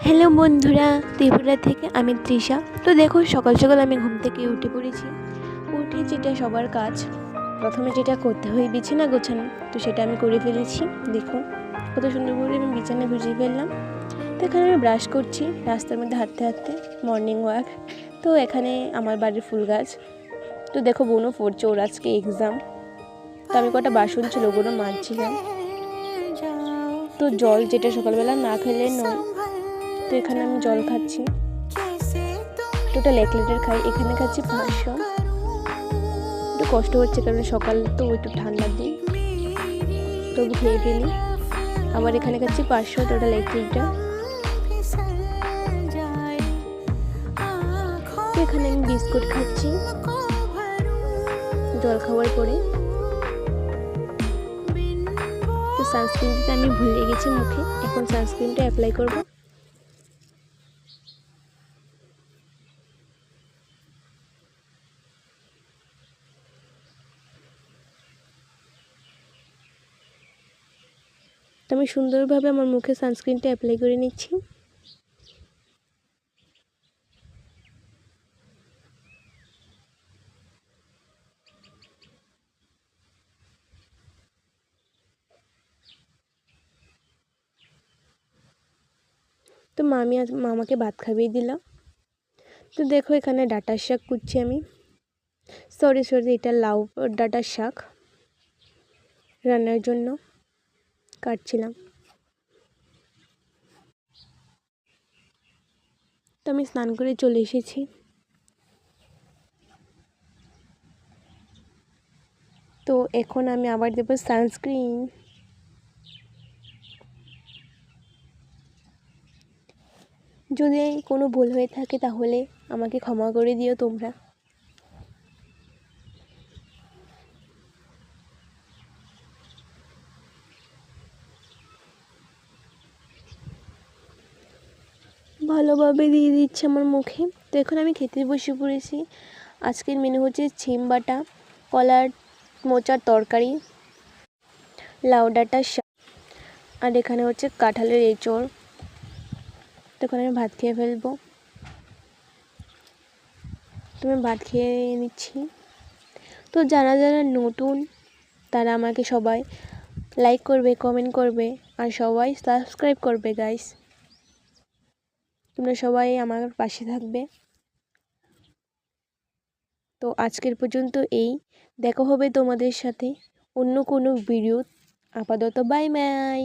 Hello বন্ধুরা, ত্রিপুরা থেকে আমি তৃষা। তো দেখো, সকাল সকাল আমি ঘুম থেকে উঠে পড়েছি। উঠে যেটা সবার কাজ, প্রথমে যেটা করতে হয় বিছানা গোছানো, তো সেটা আমি করে ফেলেছি। দেখো কত সুন্দর করে আমি বিছানা গুছিয়ে ফেললাম। তো এখানে আমি ব্রাশ করছি রাস্তার মধ্যে হাঁটতে হাঁটতে, মর্নিং ওয়াক। তো এখানে আমার বাড়ির ফুল গাছ। তো দেখো বোনও পড়ছে, ওর আজকে এক্সাম। তো আমি কটা বাসন ছিল ওগুলো মাজছিলাম। তো জল যেটা সকালবেলা না খেলে নয়, তো এখানে আমি জল খাচ্ছি, টোটাল 1 লিটার খাই। এখানে খাচ্ছি 500। একটু কষ্ট হচ্ছে কারণ সকাল তো একটু ঠান্ডার দিন, তবু খেয়ে ফেলি। আবার এখানে খাচ্ছি 500, টোটাল 1 লিটার। তো এখানে আমি বিস্কুট খাচ্ছি জল খাওয়ার পরে। তো সানস্ক্রিন দিতে আমি ভুলে গেছি মুখে, এখন সানস্ক্রিনটা অ্যাপ্লাই করব। তো আমি সুন্দরভাবে আমার মুখে সানস্ক্রিনটা অ্যাপ্লাই করে নিচ্ছি। তো মামাকে ভাত খাইয়ে দিলাম। তো দেখো এখানে ডাঁটার শাক কুচ্ছি আমি, সরি এটা লাউ ডাঁটার শাক রান্নার জন্য কাটছিলাম। তো আমি স্নান করে চলে এসেছি। তো এখন আমি আবার দেব সানস্ক্রিন। যদি কোনো ভুল হয়ে থাকে তাহলে আমাকে ক্ষমা করে দিও তোমরা। ভালোভাবে দিয়ে দিচ্ছে আমার মুখে। তো এখন আমি খেতে বসে পড়েছি। আজকের মেনু হচ্ছে ছিম বাটা, কলার মোচার তরকারি, লাউ ডাঁটার শাক, আর এখানে হচ্ছে কাঁঠালের এঁচড়। তো এখন আমি ভাত খেয়ে ফেলবো। তো আমি ভাত খেয়ে নিচ্ছি। তো যারা যারা নতুন তারা আমাকে সবাই লাইক করবে, কমেন্ট করবে, আর সবাই সাবস্ক্রাইব করবে গাইস। তোমরা সবাই আমার পাশে থাকবে। তো আজকের পর্যন্ত এই, দেখা হবে তোমাদের সাথে অন্য কোনো ভিডিও। আপাতত বাই বাই।